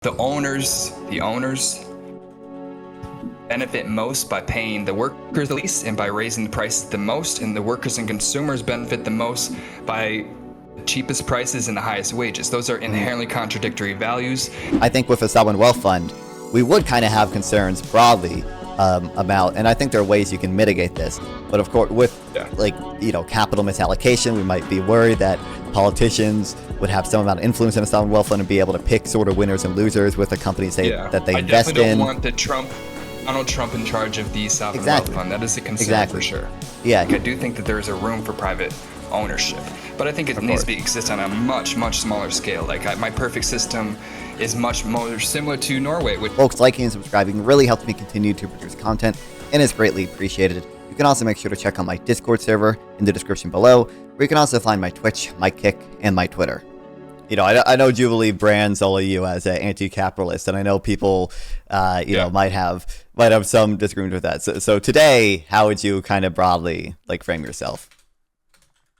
the owners benefit most by paying the workers the least and by raising the prices the most, and the workers and consumers benefit the most by the cheapest prices and the highest wages. Those are inherently contradictory values. I think with a sovereign wealth fund, we would kind of have concerns broadly about, and I think there are ways you can mitigate this. But of course, with capital misallocation, we might be worried that politicians would have some amount of influence in a sovereign wealth fund and be able to pick sort of winners and losers with the companies that they invest in. I definitely don't want Donald Trump in charge of the sovereign wealth fund. That is a concern for sure. Yeah, I do think that there is a room for private ownership, but I think it needs to exist on a much smaller scale. Like my perfect system is much more similar to Norway. Folks, liking and subscribing really helps me continue to produce content and is greatly appreciated. You can also make sure to check out my Discord server in the description below, where you can also find my Twitch, my Kick, and my Twitter. I know Jubilee brands all of you as anti-capitalist, and I know people, might have some disagreement with that. So today, how would you kind of broadly frame yourself?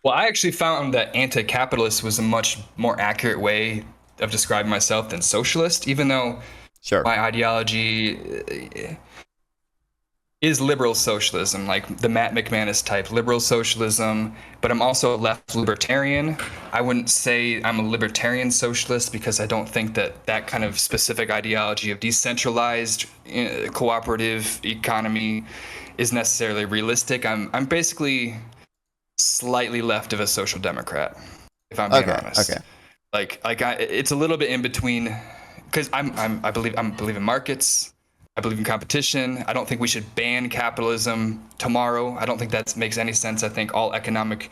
Well, I actually found that anti-capitalist was a much more accurate way of describing myself than socialist, even though my ideology is liberal socialism, like the Matt McManus type liberal socialism, but I'm also a left libertarian. I wouldn't say I'm a libertarian socialist because I don't think that kind of specific ideology of decentralized cooperative economy is necessarily realistic. I'm basically slightly left of a social democrat, if I'm being honest. Okay. It's a little bit in between, because I believe in markets. I believe in competition. I don't think we should ban capitalism tomorrow. I don't think that makes any sense. I think all economic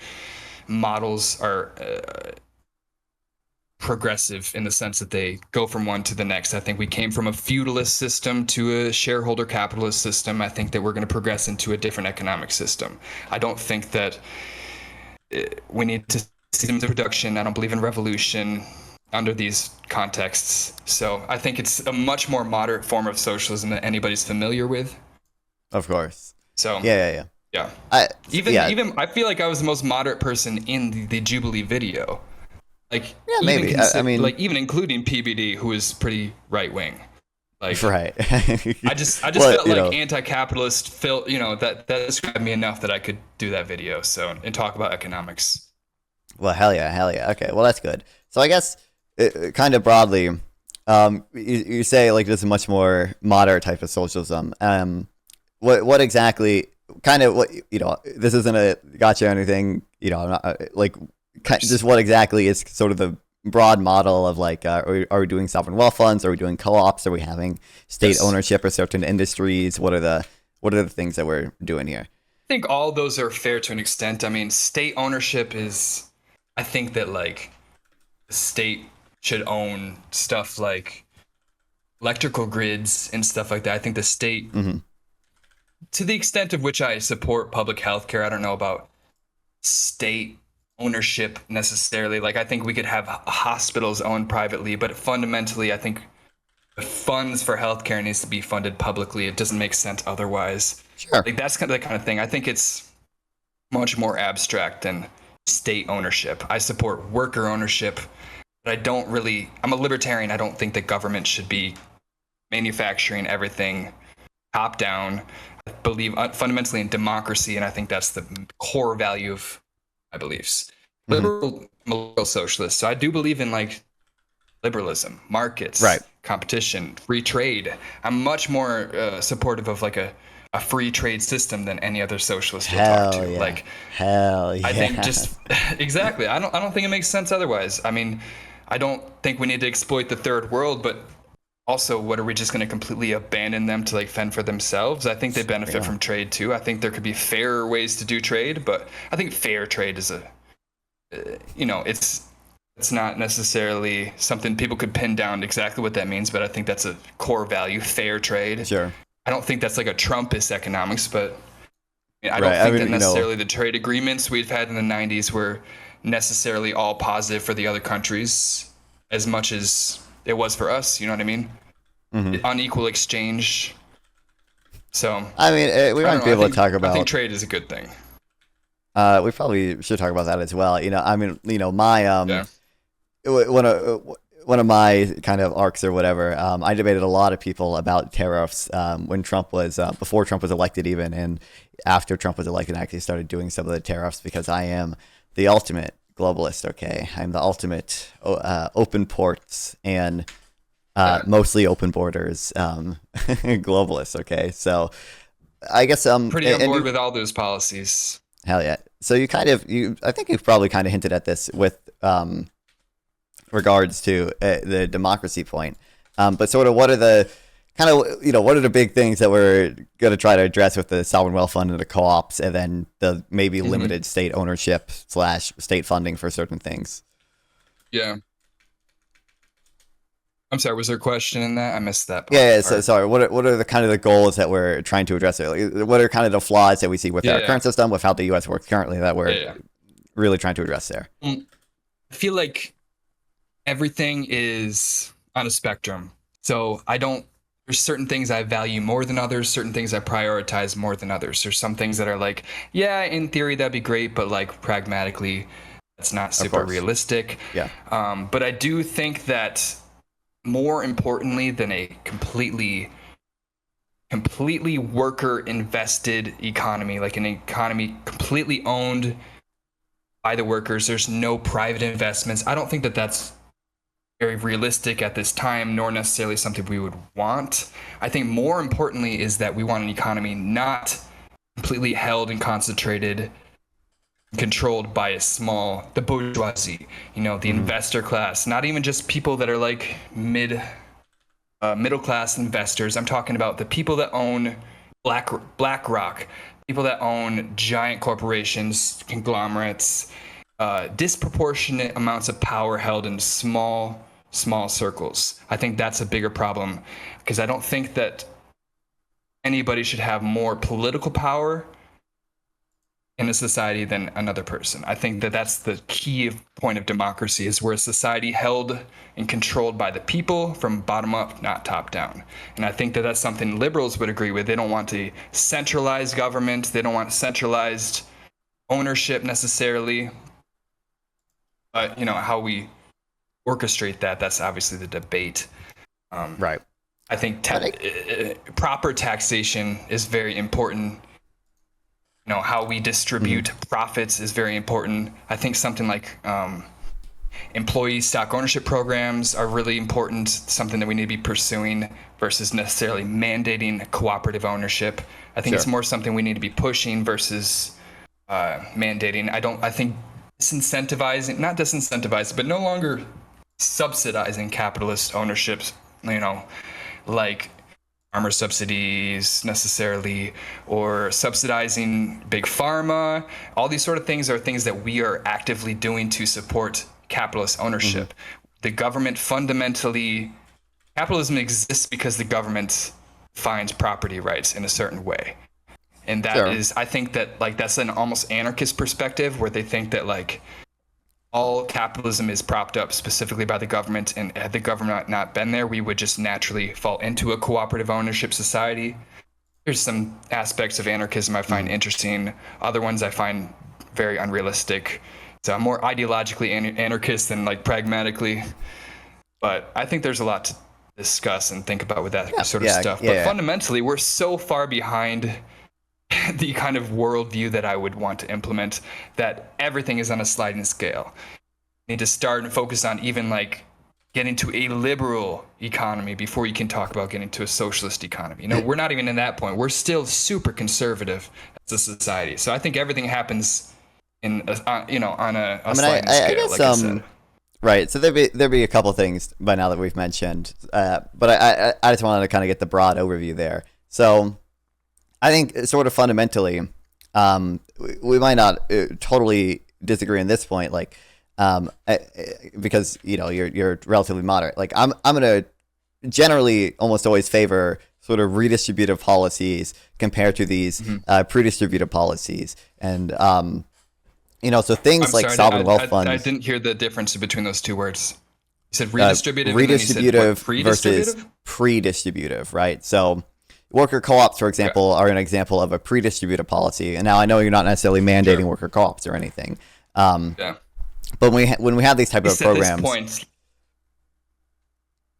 models are progressive in the sense that they go from one to the next. I think we came from a feudalist system to a shareholder capitalist system. I think that we're going to progress into a different economic system. I don't think that we need to see the production. I don't believe in revolution under these contexts. So I think it's a much more moderate form of socialism that anybody's familiar with. Of course. So yeah. Even I feel like I was the most moderate person in the Jubilee video. Maybe. Even including PBD, who is pretty right wing. Right. I just felt like anti-capitalist. That described me enough that I could do that video. And talk about economics. Well, hell yeah. Okay, well that's good. So I guess kind of broadly, you say this is a much more moderate type of socialism. What exactly? Kind of what this isn't a gotcha or anything. I'm not, just what exactly is sort of the broad model of are we doing sovereign wealth funds? Are we doing co-ops? Are we having state ownership of certain industries? What are the things that we're doing here? I think all those are fair to an extent. I mean, state ownership is. I think that the state should own stuff like electrical grids and stuff like that. I think the state, to the extent of which I support public health care, I don't know about state ownership necessarily. I think we could have hospitals owned privately, but fundamentally, I think the funds for healthcare needs to be funded publicly. It doesn't make sense otherwise. Sure. That's kind of the kind of thing. I think it's much more abstract than state ownership. I support worker ownership, but I'm a libertarian. I don't think that government should be manufacturing everything top down. I believe fundamentally in democracy, and I think that's the core value of my beliefs. Liberal socialist. So I do believe in liberalism, markets, competition, free trade. I'm much more supportive of a free trade system than any other socialist you'll talk to. Yeah. Hell yeah. I think just exactly. I don't think it makes sense otherwise. I mean, I don't think we need to exploit the third world, but also, what are we just going to completely abandon them to fend for themselves? I think they benefit from trade too. I think there could be fairer ways to do trade, but I think fair trade is it's not necessarily something people could pin down exactly what that means, but I think that's a core value, fair trade. Sure. I don't think that's a Trumpist economics, but I don't think that necessarily the trade agreements we've had in the 90s were necessarily all positive for the other countries as much as it was for us. You know what I mean? Unequal exchange. So we might be able to talk about. I think trade is a good thing. We probably should talk about that as well. My one of my kind of arcs or whatever, I debated a lot of people about tariffs when Trump was before Trump was elected even, and after Trump was elected, I actually started doing some of the tariffs because I am the ultimate globalist. Okay, I'm the ultimate open ports and mostly open borders globalist. Okay, so I guess pretty on board with all those policies. Hell yeah! So I think you've probably kind of hinted at this with regards to the democracy point, but sort of what are the kind of what are the big things that we're going to try to address with the sovereign wealth fund and the co-ops, and then the maybe limited state ownership / state funding for certain things? Yeah. I'm sorry, was there a question in that? I missed that part. Yeah, so sorry. What are the kind of the goals that we're trying to address? What are kind of the flaws that we see with our current system, with how the U.S. works currently, that we're really trying to address there? I feel like everything is on a spectrum. So there's certain things I value more than others, certain things I prioritize more than others. There's some things that are like, yeah, in theory that'd be great, but like pragmatically, that's not super realistic. Yeah. But I do think that more importantly than a completely worker invested economy, like an economy completely owned by the workers, there's no private investments. I don't think that that's very realistic at this time, nor necessarily something we would want. I think more importantly is that we want an economy not completely held and concentrated, controlled by the bourgeoisie, the investor class, not even just people that are like middle class investors. I'm talking about the people that own BlackRock, people that own giant corporations, conglomerates, disproportionate amounts of power held in small circles. I think that's a bigger problem, because I don't think that anybody should have more political power in a society than another person. I think that that's the key point of democracy, is we're a society held and controlled by the people from bottom up, not top down. And I think that that's something liberals would agree with. They don't want a centralized government. They don't want centralized ownership necessarily. But, how we orchestrate that's obviously the debate. Right. I think proper taxation is very important. How we distribute profits is very important. I think something like employee stock ownership programs are really important, something that we need to be pursuing versus necessarily mandating cooperative ownership. I think it's more something we need to be pushing versus mandating. I think not disincentivizing, but no longer subsidizing capitalist ownerships, like farmer subsidies necessarily, or subsidizing big pharma. All these sort of things are things that we are actively doing to support capitalist ownership. The government capitalism exists because the government finds property rights in a certain way. And that is, I think that that's an almost anarchist perspective, where they think that all capitalism is propped up specifically by the government, and had the government not been there, we would just naturally fall into a cooperative ownership society. There's some aspects of anarchism I find interesting. Other ones I find very unrealistic. So I'm more ideologically anarchist than pragmatically. But I think there's a lot to discuss and think about with that sort of stuff. But fundamentally, we're so far behind the kind of worldview that I would want to implement, that everything is on a sliding scale. You need to start and focus on even getting to a liberal economy before you can talk about getting to a socialist economy. We're not even in that point. We're still super conservative as a society. So I think everything happens on a sliding scale. I guess, I said. Right. So there'd be a couple things by now that we've mentioned, but I just wanted to kind of get the broad overview there. So I think sort of fundamentally, we might not totally disagree on this point, because you're relatively moderate. I'm gonna generally almost always favor sort of redistributive policies compared to these predistributive policies, and so things sovereign wealth funds. I didn't hear the difference between those two words. You said redistributive, redistributive versus predistributive, right? So worker co-ops, for example, are an example of a predistributive policy. And now I know you're not necessarily mandating worker co-ops or anything. But when we have these type of programs,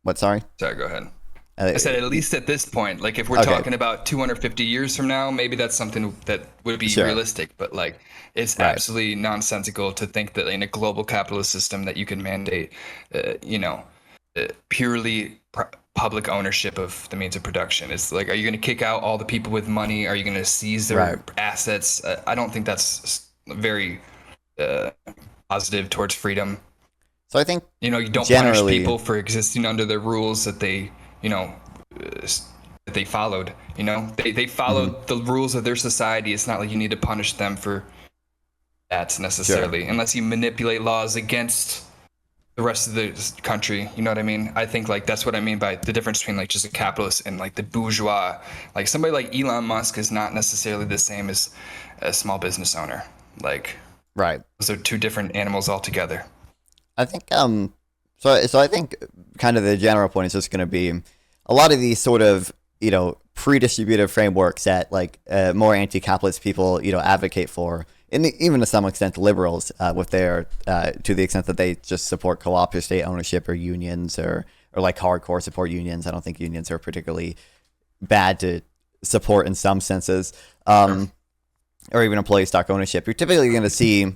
What? Sorry. Sorry. Go ahead. I said at least at this point, like if we're talking about 250 years from now, maybe that's something that would be realistic. But like, it's absolutely nonsensical to think that in a global capitalist system that you can mandate, purely public ownership of the means of production. It's like, are you going to kick out all the people with money? Are you going to seize their assets? I don't think that's very positive towards freedom. So I think you don't punish people for existing under the rules that they that they followed. They followed the rules of their society. It's not like you need to punish them for that necessarily, unless you manipulate laws against the rest of the country. You know what I mean? I think like that's what I mean by the difference between like just a capitalist and like the bourgeois. Like somebody like Elon Musk is not necessarily the same as a small business owner. Like those are two different animals altogether. I think so I think kind of the general point is just going to be a lot of these sort of pre-distributive frameworks that like more anti-capitalist people advocate for, and even to some extent liberals with their to the extent that they just support co-op or state ownership or unions or like hardcore support unions. I don't think unions are particularly bad to support in some senses, or even employee stock ownership. You're typically going to see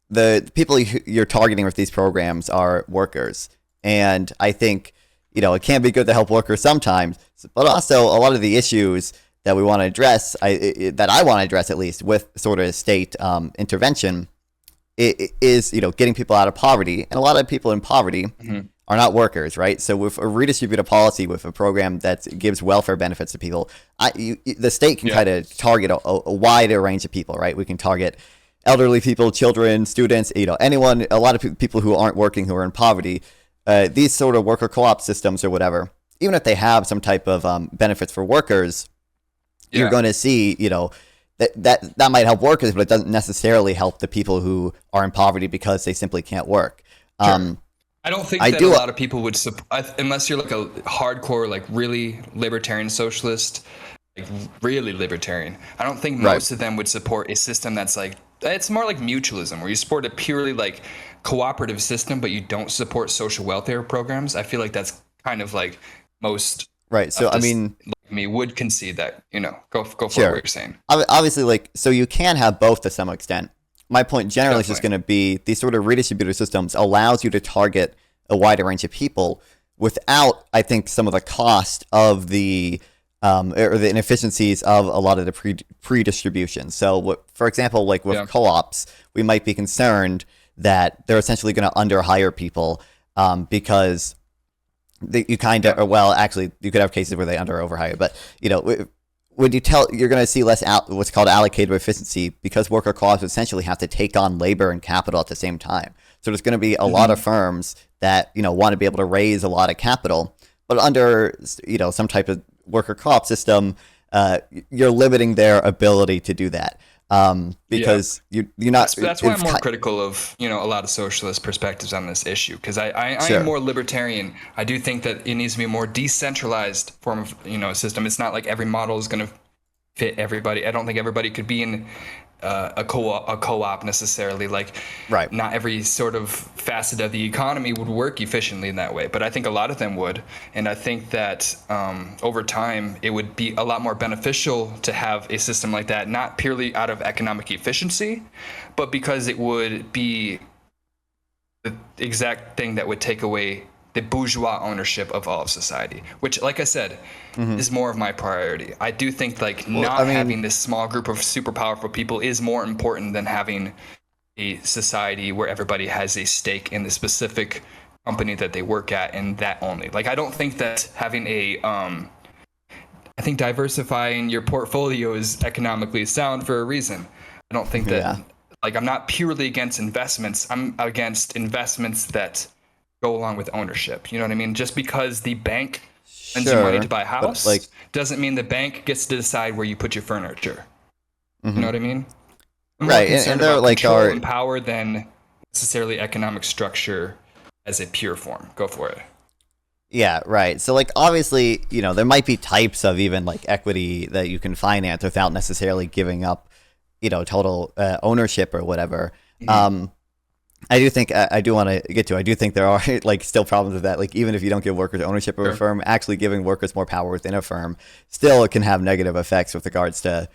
the people you're targeting with these programs are workers. And I think, it can be good to help workers sometimes, but also a lot of the issues that we want to address, that I want to address at least with sort of state intervention, is, getting people out of poverty. And a lot of people in poverty are not workers, right? So with a redistributive policy, with a program that gives welfare benefits to people, the state can kind of target a wider range of people, right? We can target elderly people, children, students, anyone, a lot of people who aren't working, who are in poverty. These sort of worker co-op systems or whatever, even if they have some type of benefits for workers, you're going to see, that might help workers, but it doesn't necessarily help the people who are in poverty because they simply can't work. I don't think that a lot of people would unless you're like a hardcore, like really libertarian socialist, like really libertarian. I don't think most of them would support a system that's like, it's more like mutualism, where you support a purely like cooperative system, but you don't support social welfare programs. I feel like that's kind of like most. Right. So I mean, like me would concede that, go for what you're saying. Obviously, like, so you can have both to some extent. My point generally is just going to be these sort of redistributive systems allows you to target a wider range of people without, I think, some of the cost of the or the inefficiencies of a lot of the pre-distribution. So, for example, like with co-ops, we might be concerned that they're essentially going to underhire people because you kind of, well, actually, you could have cases where they under or overhire, but when you're going to see less what's called allocated efficiency because worker co-ops essentially have to take on labor and capital at the same time. So there's going to be a lot of firms that want to be able to raise a lot of capital, but under some type of worker co-op system, you're limiting their ability to do that. Because you're not. That's why I'm more critical of a lot of socialist perspectives on this issue, because I am more libertarian. I do think that it needs to be a more decentralized form of system. It's not like every model is going to fit everybody. I don't think everybody could be in a co-op necessarily. Like, not every sort of facet of the economy would work efficiently in that way, but I think a lot of them would. And I think that over time it would be a lot more beneficial to have a system like that, not purely out of economic efficiency, but because it would be the exact thing that would take away the bourgeois ownership of all of society, which, like I said, is more of my priority. I do think having this small group of super powerful people is more important than having a society where everybody has a stake in the specific company that they work at, and that only. Like, I don't think that having I think diversifying your portfolio is economically sound for a reason. I don't think that, I'm not purely against investments. I'm against investments that go along with ownership. You know what I mean? Just because the bank lends you money to buy a house doesn't mean the bank gets to decide where you put your furniture. You know what I mean? I'm more concerned about control and power than necessarily economic structure as a pure form. Go for it. Yeah, right. So obviously, there might be types of even equity that you can finance without necessarily giving up, total ownership or whatever. I do think I do want to get to. I do think there are like still problems with that. Like even if you don't give workers ownership of a firm, actually giving workers more power within a firm still can have negative effects with regards to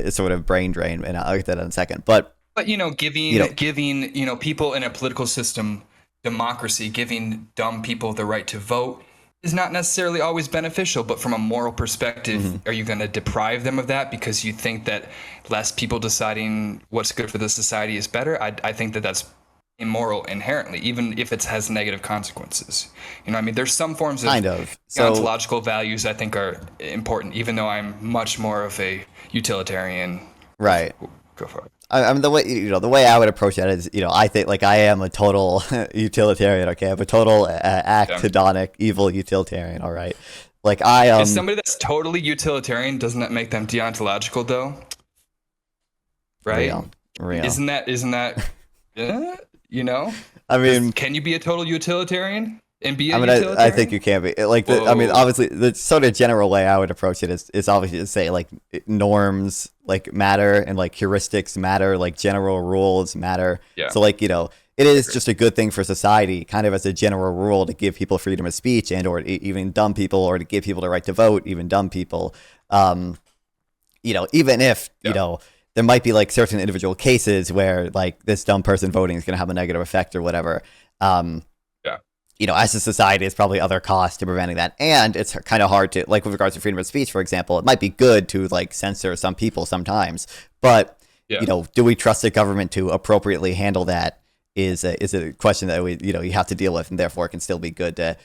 sort of brain drain. And I'll get to that in a second. But giving people in a political system democracy, giving dumb people the right to vote is not necessarily always beneficial. But from a moral perspective, are you going to deprive them of that because you think that less people deciding what's good for the society is better? I think that that's immoral inherently, even if it has negative consequences. I mean, there's some forms of ontological values I think are important, even though I'm much more of a utilitarian. Right. Go for it. I mean, the way I would approach that is, I think like I am a total utilitarian. Okay, I'm a total hedonic, evil utilitarian. All right, like I is somebody that's totally utilitarian. Doesn't that make them deontological though? Right? Real. Isn't that? I mean, can you be a total utilitarian and be a utilitarian? I think you can be. Like, I mean, obviously, the sort of general way I would approach it is obviously to say like norms like matter and like heuristics matter, like general rules matter. Yeah. So like it is just a good thing for society, kind of as a general rule, to give people freedom of speech and or even dumb people, or to give people the right to vote, even dumb people. Even if there might be like certain individual cases where like this dumb person voting is going to have a negative effect or whatever. As a society, it's probably other costs to preventing that. And it's kind of hard to, like with regards to freedom of speech, for example, it might be good to like censor some people sometimes. But, do we trust the government to appropriately handle that is a question that you have to deal with, and therefore it can still be good to,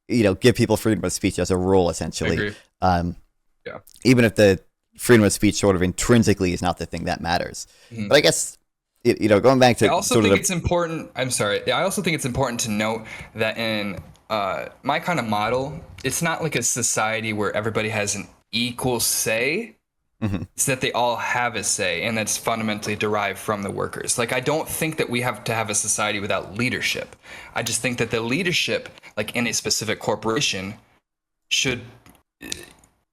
give people freedom of speech as a rule, essentially. Even if the freedom of speech sort of intrinsically is not the thing that matters. But I guess... going back to... I also think it's important... I'm sorry. I also think it's important to note that in my kind of model, it's not like a society where everybody has an equal say. It's that they all have a say, and that's fundamentally derived from the workers. Like, I don't think that we have to have a society without leadership. I just think that the leadership, like in a specific corporation, should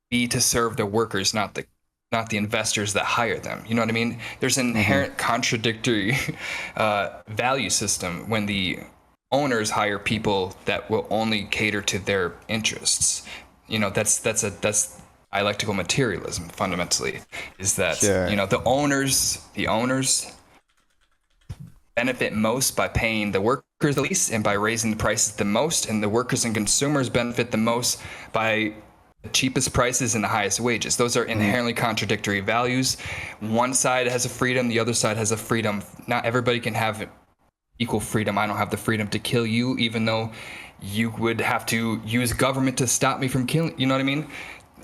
be to serve the workers, not the investors that hire them. You know what I mean? There's an inherent contradictory value system when the owners hire people that will only cater to their interests. That's dialectical materialism fundamentally, is that the owners benefit most by paying the workers the least and by raising the prices the most, and the workers and consumers benefit the most by the cheapest prices and the highest wages. Those are inherently contradictory values. One side has a freedom, the other side has a freedom. Not everybody can have equal freedom. I don't have the freedom to kill you, even though you would have to use government to stop me from killing. You know what I mean?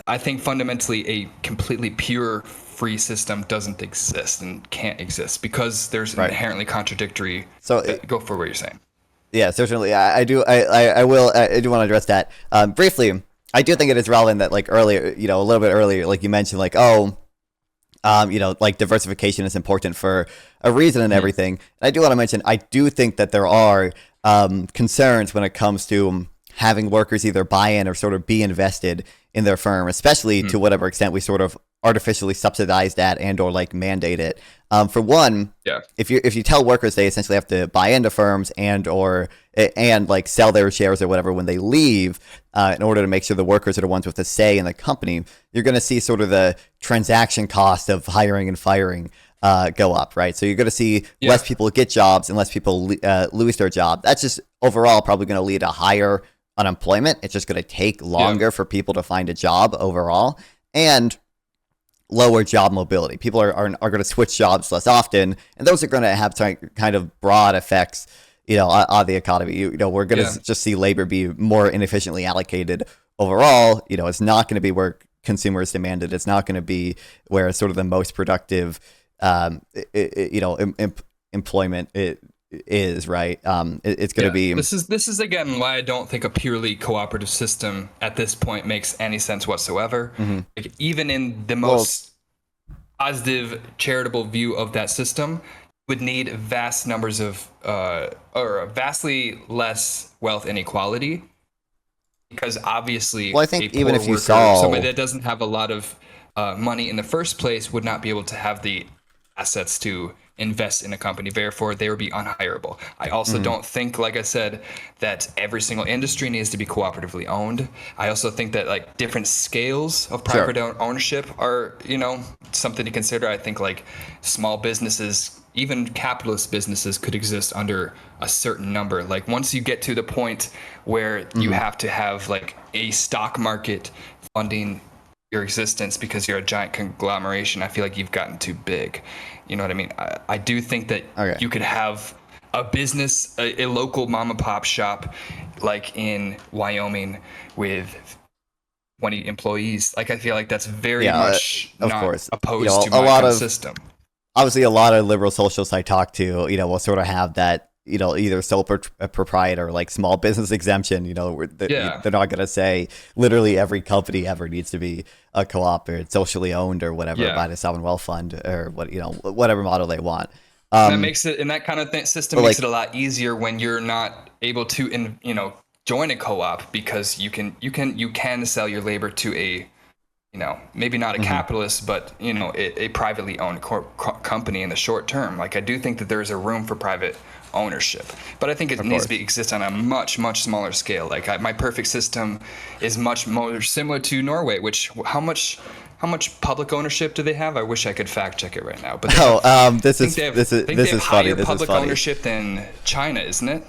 I think fundamentally a completely pure free system doesn't exist and can't exist because there's inherently contradictory. So go for what you're saying. Yeah, certainly. I do. I will. I do want to address that briefly. I do think it is relevant that like earlier, a little bit earlier, like you mentioned, like, like diversification is important for a reason and everything. And I do want to mention, I do think that there are concerns when it comes to having workers either buy in or sort of be invested in their firm, especially to whatever extent we sort of artificially subsidize that and or like mandate it. For one, if you tell workers they essentially have to buy into firms and like sell their shares or whatever when they leave, in order to make sure the workers are the ones with a say in the company, you're going to see sort of the transaction cost of hiring and firing go up, right? So you're going to see less people get jobs and less people lose their job. That's just overall probably going to lead to higher unemployment. It's just going to take longer for people to find a job overall, and lower job mobility. People are going to switch jobs less often, and those are going to have kind of broad effects, on the economy. We're going to just see labor be more inefficiently allocated overall. It's not going to be where consumers demand it. It's not going to be where sort of the most productive, employment is, right? It's going to be... This is again why I don't think a purely cooperative system at this point makes any sense whatsoever. Like, even in the most positive charitable view of that system, would need vast numbers of or vastly less wealth inequality, because obviously I think even if you saw somebody that doesn't have a lot of money in the first place would not be able to have the assets to invest in a company. Therefore, they would be unhireable. I also don't think, like I said, that every single industry needs to be cooperatively owned. I also think that like different scales of private ownership are, something to consider. I think like small businesses, even capitalist businesses, could exist under a certain number. Like once you get to the point where you have to have like a stock market funding your existence because you're a giant conglomeration, I feel like you've gotten too big. You know what I mean? I do think that you could have a business, a local mom and pop shop, like in Wyoming with 20 employees. Like I feel like that's very much not opposed to my kind of system. Obviously, a lot of liberal socialists I talk to, will sort of have that, either sole proprietor, like small business exemption, they're not going to say literally every company ever needs to be a co-op or socially owned or whatever by the sovereign wealth fund or whatever model they want. That makes it, and that kind of system makes it a lot easier when you're not able to, join a co-op, because you can sell your labor to a, maybe not a capitalist, but a privately owned company in the short term. Like I do think that there is a room for private ownership, but I think it needs to exist on a much, much smaller scale. Like my perfect system is much more similar to Norway, which how much public ownership do they have? I wish I could fact check it right now. But this is funny. Higher public ownership than China, isn't it?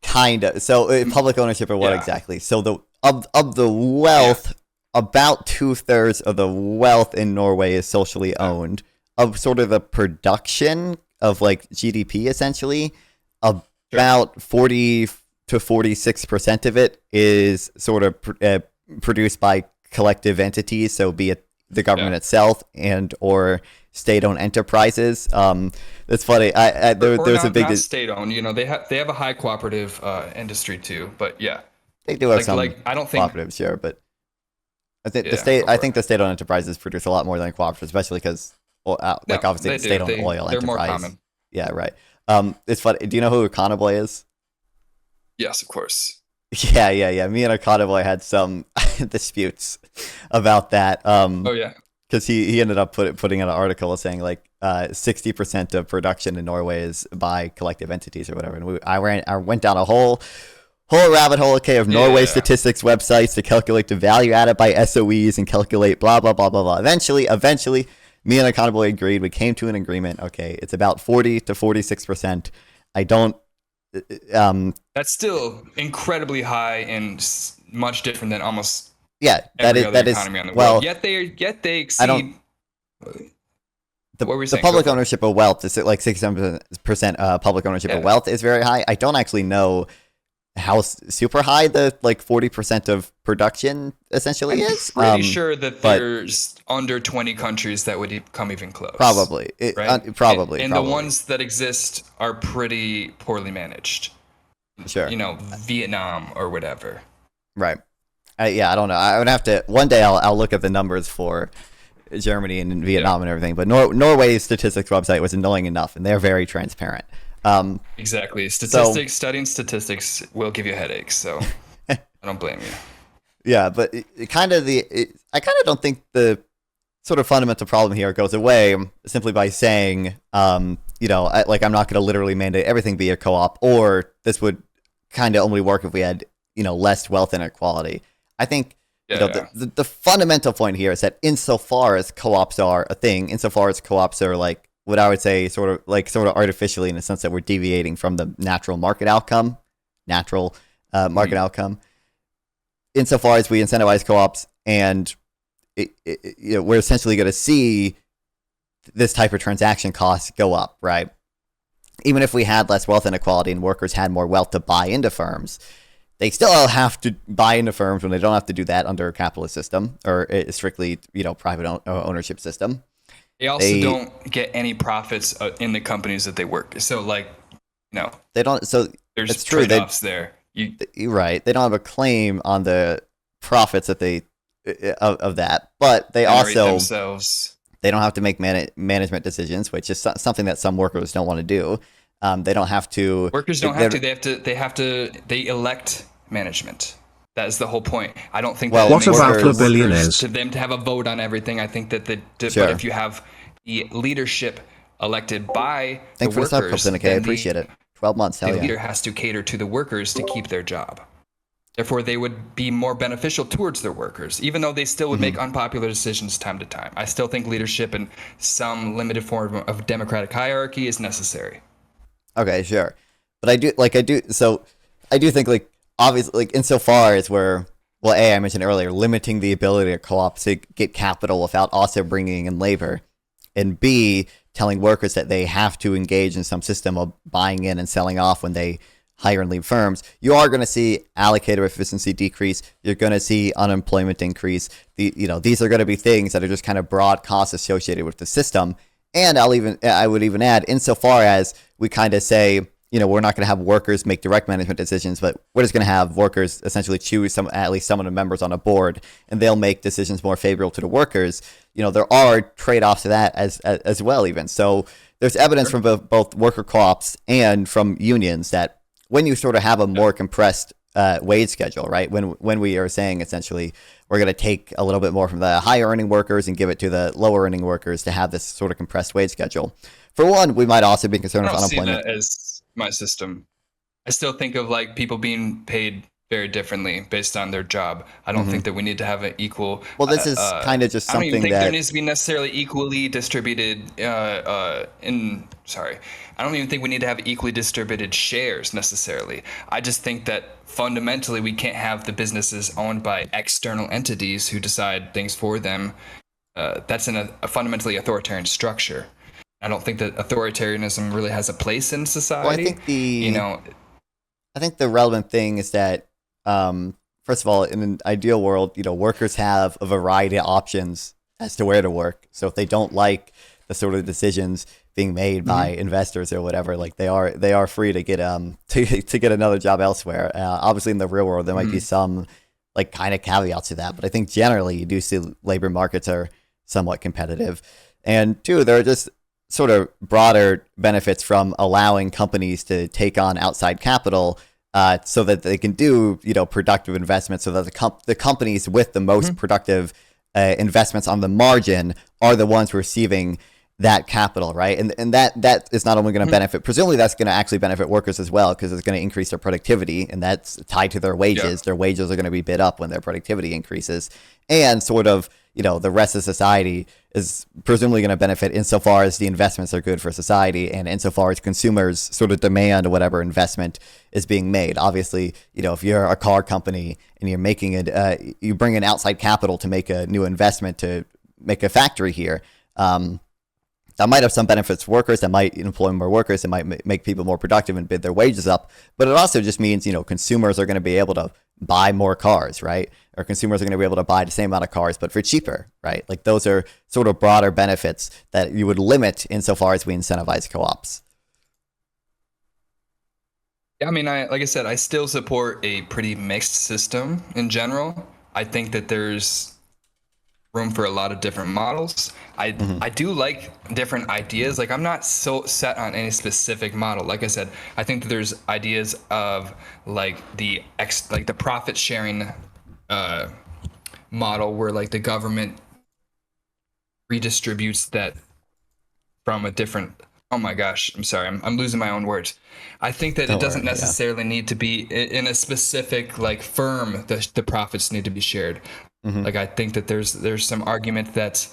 Kinda. So public ownership or what exactly? So the wealth, about 2/3 of the wealth in Norway is socially owned. Of sort of the production of like GDP, essentially, about 40 to 46% of it is sort of produced by collective entities. So be it the government itself and or state-owned enterprises. It's funny. There's a big state-owned. They have a high cooperative industry too. But they do have some I don't think cooperatives here, but I think I think the state-owned enterprises produce a lot more than cooperatives, especially because obviously the state-owned oil they're enterprise. More common. Yeah, right. It's funny. Do you know who Econoboy is? Yes, of course. Yeah. Me and Econoboy had some disputes about that. Because he ended up putting in an article saying like 60% of production in Norway is by collective entities or whatever, and I went down a whole rabbit hole, of Norway statistics websites to calculate the value added by SOEs and calculate blah blah blah blah blah. Eventually, me and Econoboy agreed. We came to an agreement. Okay, it's about 40 to 46%. I don't. That's still incredibly high and much different than almost every other economy on the world. Yet they exceed. The public ownership of wealth is like 67% public ownership of wealth is very high. I don't actually know how super high the 40% of production essentially is. Pretty sure that there's under 20 countries that would come even close. Probably, probably. The ones that exist are pretty poorly managed. Sure. Vietnam or whatever. Right. I don't know. I would have to one day. I'll look at the numbers for Germany and Vietnam and everything. But Norway's statistics website was annoying enough, and they're very transparent. Exactly. Studying statistics will give you headaches, so I don't blame you. Yeah, but I kind of don't think the sort of fundamental problem here goes away simply by saying, I'm not going to literally mandate everything be a co-op, or this would kind of only work if we had, less wealth inequality. I think the fundamental point here is that insofar as co-ops are a thing, insofar as co-ops are like what I would say sort of artificially, in the sense that we're deviating from the natural market outcome, insofar as we incentivize co-ops, and we're essentially going to see this type of transaction costs go up, right? Even if we had less wealth inequality and workers had more wealth to buy into firms, they still have to buy into firms when they don't have to do that under a capitalist system or a strictly, private ownership system. They also don't get any profits in the companies that they work. So, they don't. So there's trade-offs there. You're right. They don't have a claim on the profits that they of that, but they also themselves. They don't have to make management decisions, which is something that some workers don't want to do. They don't have to. Workers don't have to. They elect management. That is the whole point. I don't think that what about the billionaires? To them to have a vote on everything. I think that Sure. but if you have the leadership elected by Thanks the for the sub, workers, Coops, I appreciate it. 12 months, hell the yeah. leader has to cater to the workers to keep their job. Therefore, they would be more beneficial towards their workers, even though they still would make unpopular decisions time to time. I still think leadership in some limited form of democratic hierarchy is necessary. Okay, sure. But I do think, like, obviously, like, insofar as we're, well, I mentioned earlier, limiting the ability of co-ops to get capital without also bringing in labor, and B, telling workers that they have to engage in some system of buying in and selling off when they hire and leave firms, you are going to see allocator efficiency decrease. You're going to see unemployment increase. These are going to be things that are just kind of broad costs associated with the system. And I would even add, insofar as we kind of say, we're not going to have workers make direct management decisions, but we're just going to have workers essentially choose at least some of the members on a board, and they'll make decisions more favorable to the workers. There are trade-offs to that as well, even. So there's evidence from both worker co-ops and from unions that when you sort of have a more compressed wage schedule, right? When we are saying essentially we're going to take a little bit more from the higher earning workers and give it to the lower earning workers to have this sort of compressed wage schedule. For one, we might also be concerned with unemployment. I don't see that as my system. I still think of like people being paid very differently based on their job. I don't think that we need to have an equal. Well, this is kind of just something I don't even think that there needs to be necessarily equally distributed. I don't even think we need to have equally distributed shares necessarily. I just think that fundamentally we can't have the businesses owned by external entities who decide things for them. That's in a fundamentally authoritarian structure. I don't think that authoritarianism really has a place in society. Well, I think the relevant thing is that, first of all, in an ideal world, workers have a variety of options as to where to work. So if they don't like the sort of decisions being made by investors or whatever, like they are free to get to get another job elsewhere. Obviously, in the real world, there might be some like kind of caveats to that, but I think generally you do see labor markets are somewhat competitive, and two, there are just sort of broader benefits from allowing companies to take on outside capital so that they can do, productive investments, so that the companies with the most productive investments on the margin are the ones receiving that capital, right? And that is not only going to benefit, presumably that's going to actually benefit workers as well, because it's going to increase their productivity, and that's tied to their wages. Yeah. Their wages are going to be bid up when their productivity increases. And sort of, the rest of society is presumably going to benefit insofar as the investments are good for society, and insofar as consumers sort of demand whatever investment is being made. Obviously, if you're a car company and you're making it, you bring in outside capital to make a new investment to make a factory here. That might have some benefits for workers, that might employ more workers, that might make people more productive and bid their wages up. But it also just means, consumers are going to be able to buy more cars, right? Or consumers are going to be able to buy the same amount of cars, but for cheaper, right? Like those are sort of broader benefits that you would limit insofar as we incentivize co-ops. Yeah, I mean, like I said, I still support a pretty mixed system in general. I think that there's room for a lot of different models. I do like different ideas. Like I'm not so set on any specific model. Like I said, I think that there's ideas of like the profit sharing model where like the government redistributes that from a different. Oh my gosh, I'm sorry, I'm losing my own words. I think that it doesn't necessarily need to be in a specific like firm. The profits need to be shared. Like I think that there's some argument that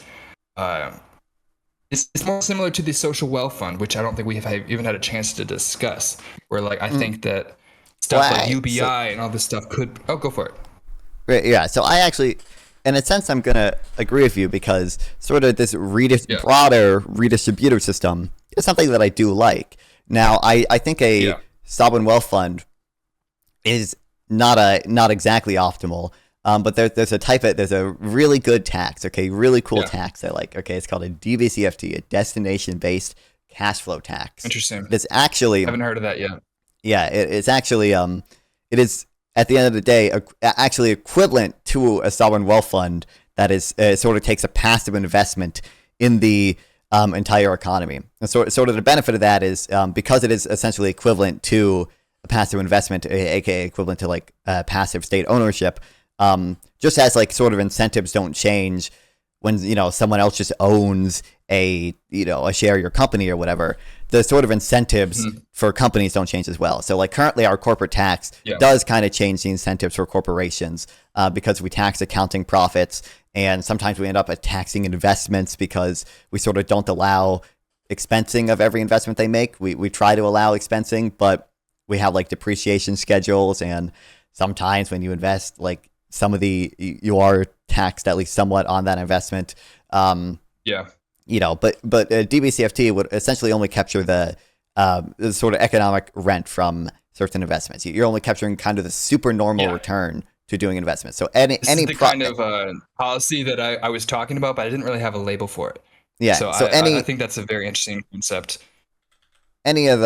it's more similar to the social wealth fund, which I don't think we have even had a chance to discuss. Where like I think that stuff like UBI and all this stuff could. Oh, go for it. Right, yeah. So I actually, in a sense, I'm gonna agree with you, because sort of this broader redistributive system is something that I do like. Now, I think a sovereign wealth fund is not exactly optimal. But there's a really good tax, really cool tax I like. It's called a DBCFT, a destination-based cash flow tax. Interesting. It's actually, I haven't heard of that yet. Yeah, it's actually it is at the end of the day actually equivalent to a sovereign wealth fund that is sort of takes a passive investment in the entire economy. And sort of the benefit of that is because it is essentially equivalent to a passive investment, aka equivalent to like passive state ownership. Just as like sort of incentives don't change when someone else just owns a share of your company or whatever, the sort of incentives for companies don't change as well. So like currently our corporate tax does kind of change the incentives for corporations because we tax accounting profits, and sometimes we end up taxing investments because we sort of don't allow expensing of every investment they make. We try to allow expensing, but we have like depreciation schedules, and sometimes when you invest, like you are taxed at least somewhat on that investment. But DBCFT would essentially only capture the sort of economic rent from certain investments. You're only capturing kind of the supernormal return to doing investments. So any kind of policy that I was talking about, but I didn't really have a label for it. Yeah. So I think that's a very interesting concept. Any of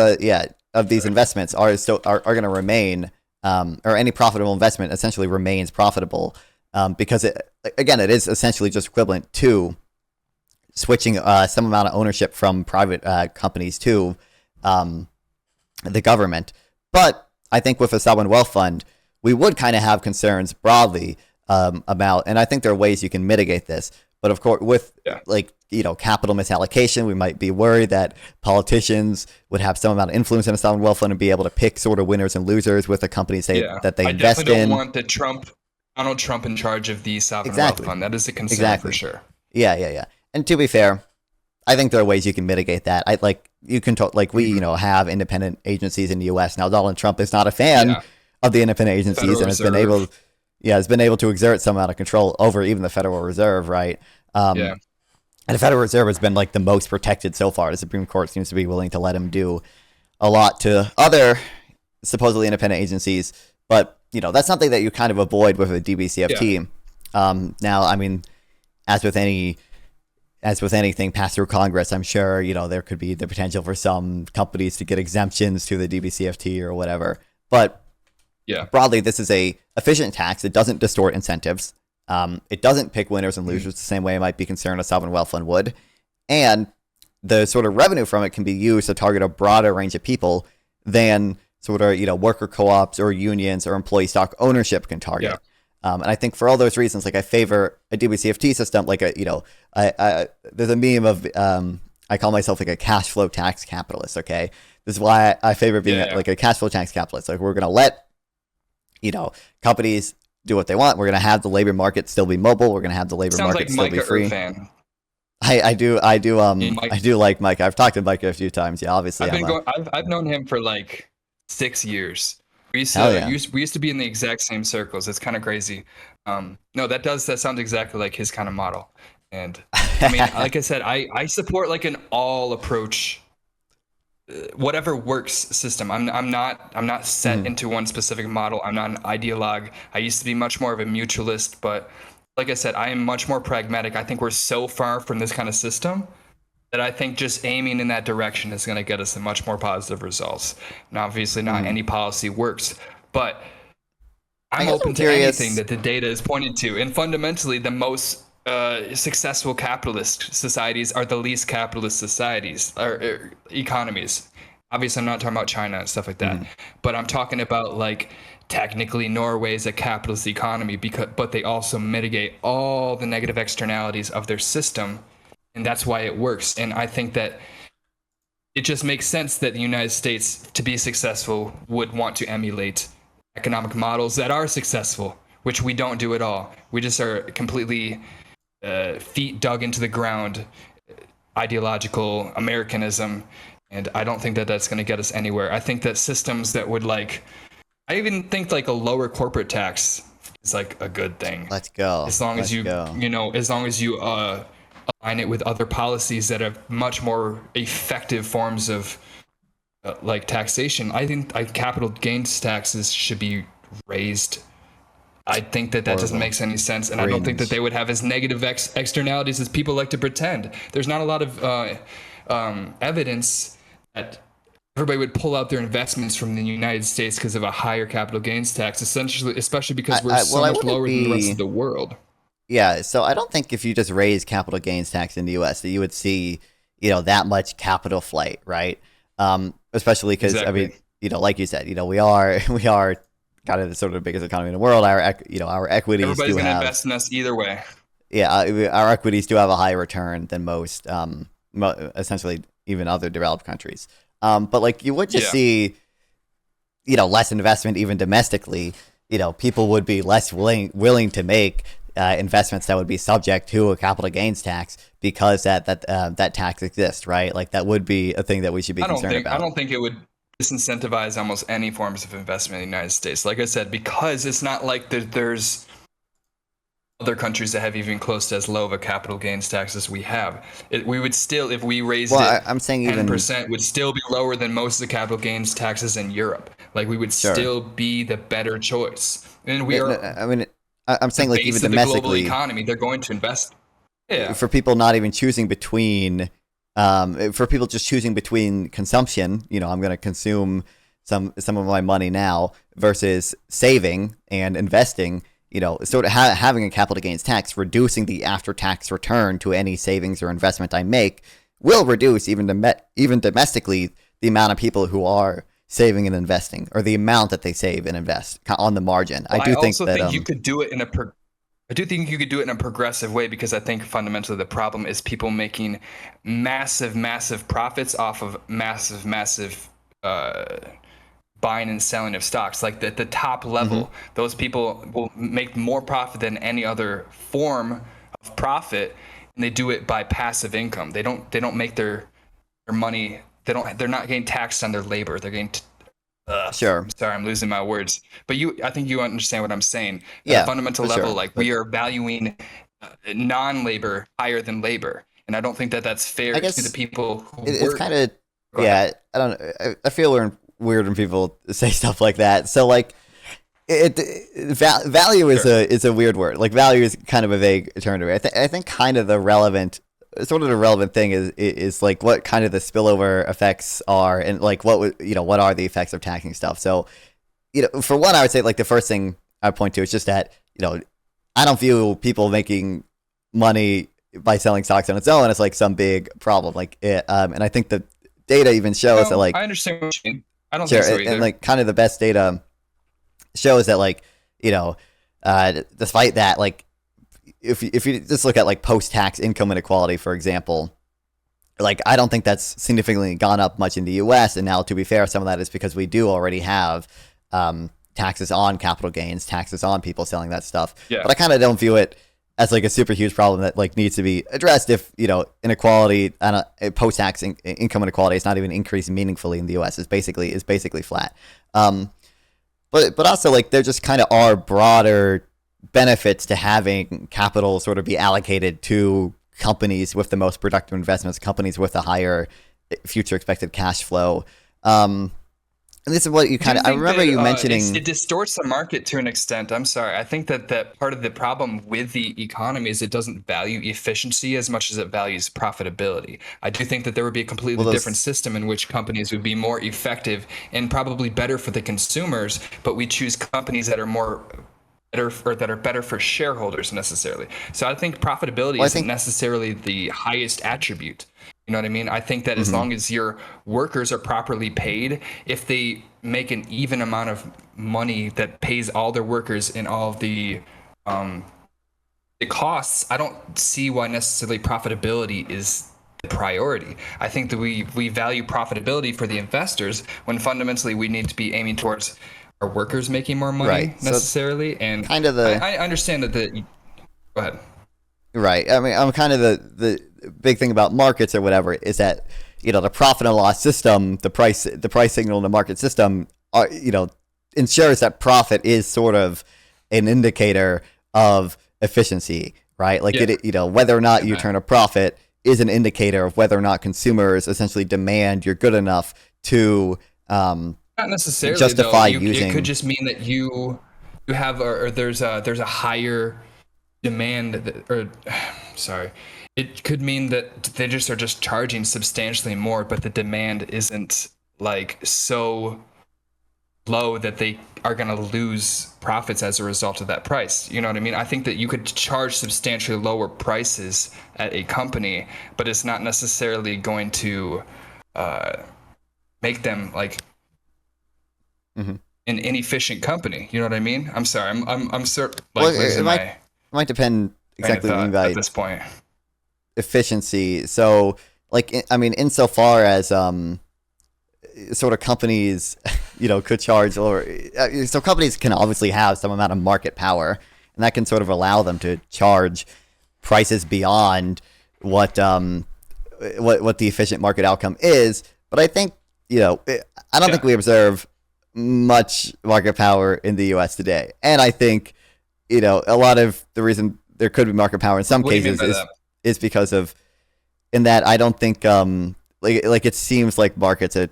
these investments are going to remain, or any profitable investment essentially remains profitable, because it is essentially just equivalent to switching some amount of ownership from private companies to the government. But I think with a sovereign wealth fund, we would kind of have concerns broadly about, and I think there are ways you can mitigate this. But of course, with capital misallocation, we might be worried that politicians would have some amount of influence in a sovereign wealth fund and be able to pick sort of winners and losers with the companies that they invest in. I definitely don't want Donald Trump in charge of the sovereign wealth fund. That is a concern for sure. Yeah. And to be fair, I think there are ways you can mitigate that. We have independent agencies in the U.S. Now, Donald Trump is not a fan of the independent agencies and has been able to exert some amount of control over even the Federal Reserve, right? And the Federal Reserve has been like the most protected so far. The Supreme Court seems to be willing to let him do a lot to other supposedly independent agencies, but that's something that you kind of avoid with a DBCFT. Now, I mean, as with anything passed through Congress, I'm sure there could be the potential for some companies to get exemptions to the DBCFT or whatever. But broadly, this is a efficient tax. It doesn't distort incentives. It doesn't pick winners and losers the same way I might be concerned a sovereign wealth fund would. And the sort of revenue from it can be used to target a broader range of people than sort of, worker co-ops or unions or employee stock ownership can target. And I think for all those reasons, like I favor a DBCFT system, like there's a meme of, I call myself like a cash flow tax capitalist. Okay. This is why I favor being like a cash flow tax capitalist. Like we're going to let, companies do what they want. We're going to have the labor market still be mobile. We're going to have the labor market still be free. Fan. I do like Mike. I've talked to Mike a few times. Yeah, obviously. I've known him for like 6 years. We used to be in the exact same circles. It's kind of crazy. No, that sounds exactly like his kind of model. And I mean, like I said, I support like an all approach, whatever works system. I'm not set into one specific model. I'm not an ideologue. I used to be much more of a mutualist, but like I said, I am much more pragmatic. I think we're so far from this kind of system that I think just aiming in that direction is going to get us much more positive results. Now, obviously, not any policy works, but I'm open to anything that the data is pointed to. And fundamentally, the most successful capitalist societies are the least capitalist societies or economies. Obviously, I'm not talking about China and stuff like that, but I'm talking about like technically Norway is a capitalist economy but they also mitigate all the negative externalities of their system. And that's why it works. And I think that it just makes sense that the United States, to be successful, would want to emulate economic models that are successful, which we don't do at all. We just are completely feet dug into the ground, ideological Americanism. And I don't think that that's going to get us anywhere. I think that systems that would I even think like a lower corporate tax is like a good thing. Let's go. As long as you align it with other policies that have much more effective forms of like taxation. I think capital gains taxes should be raised. I think that doesn't make any sense, and I don't think that they would have as negative externalities as people like to pretend. There's not a lot of evidence that everybody would pull out their investments from the United States because of a higher capital gains tax, especially because we're so much lower than the rest of the world. Yeah, so I don't think if you just raise capital gains tax in the U.S. that you would see, that much capital flight, right? Especially because I mean, like you said, we are kind of the sort of the biggest economy in the world. Our equities. Everybody's going to invest in us either way. Yeah, our equities do have a higher return than most essentially even other developed countries. But like you would just see, less investment even domestically. People would be less willing to make investments that would be subject to a capital gains tax because that tax exists, right? Like that would be a thing that we should be concerned about. I don't think it would disincentivize almost any forms of investment in the United States. Like I said, because it's not like there's other countries that have even close to as low of a capital gains tax as we have. We would still, if we raised I'm saying 10%, would still be lower than most of the capital gains taxes in Europe. Like we would still be the better choice. And we are. I mean, I'm saying like even domestically, the global economy, they're going to invest. Yeah. For people not even choosing between, for people just choosing between consumption, I'm going to consume some of my money now versus saving and investing. Sort of having a capital gains tax, reducing the after-tax return to any savings or investment I make, will reduce even domestically the amount of people who are saving and investing, or the amount that they save and invest on the margin. Well, I also think you could do it in a progressive way, because I think fundamentally the problem is people making massive profits off of massive buying and selling of stocks. Like the top level, those people will make more profit than any other form of profit, and they do it by passive income. They don't make their money. They're not getting taxed on their labor. They're getting sure. Sorry, I'm losing my words. But I think you understand what I'm saying. At a fundamental level, like we are valuing non-labor higher than labor, and I don't think that that's fair to the people who work. It's kind of I don't know. I feel weird when people say stuff like that. So like, value is a weird word. Like value is kind of a vague term to me. I think kind of the relevant thing is like what kind of the spillover effects are, and like what are the effects of taxing stuff. So for one, I would say like the first thing I would point to is just that I don't view people making money by selling stocks on its own as like some big problem. Like and I think the data even shows that like I understand what you mean. I don't think so either. And like kind of the best data shows that like despite that, like if you just look at like post-tax income inequality, for example, like I don't think that's significantly gone up much in the U.S. And now, to be fair, some of that is because we do already have taxes on capital gains, taxes on people selling that stuff. Yeah. But I kind of don't view it as like a super huge problem that like needs to be addressed if inequality and post-tax income inequality is not even increasing meaningfully in the U.S. is basically flat. But also like there just kind of are broader benefits to having capital sort of be allocated to companies with the most productive investments, companies with a higher future expected cash flow. And this is what you kind of, I remember you mentioning. It distorts the market to an extent. I'm sorry. I think that part of the problem with the economy is it doesn't value efficiency as much as it values profitability. I do think that there would be a completely different system in which companies would be more effective and probably better for the consumers, but we choose companies that are better for shareholders necessarily. So I think profitability isn't necessarily the highest attribute. You know what I mean? I think that as long as your workers are properly paid, if they make an even amount of money that pays all their workers and all of the costs, I don't see why necessarily profitability is the priority. I think that we value profitability for the investors when fundamentally we need to be aiming towards our workers making more money necessarily. And kind of I understand that go ahead. Right. I mean, I'm kind of the big thing about markets or whatever is that, the profit and loss system, the price signal in the market system, ensures that profit is sort of an indicator of efficiency, right? Like, whether or not you turn a profit is an indicator of whether or not consumers essentially demand you're good enough to not necessarily justify though. using. It could just mean that you have or there's a higher demand it could mean that they are just charging substantially more, but the demand isn't like so low that they are going to lose profits as a result of that price. You know what I mean? I think that you could charge substantially lower prices at a company, but it's not necessarily going to make them like an inefficient company. You know what I mean? I'm sorry. I'm certain. Like, it might depend exactly what you mean by at this point. Efficiency. So like, I mean, insofar as sort of companies, could charge, or so companies can obviously have some amount of market power, and that can sort of allow them to charge prices beyond what the efficient market outcome is. But I think, I don't think we observe much market power in the U.S. today, and I think, a lot of the reason there could be market power in some cases is because of, in that I don't think like it seems like markets are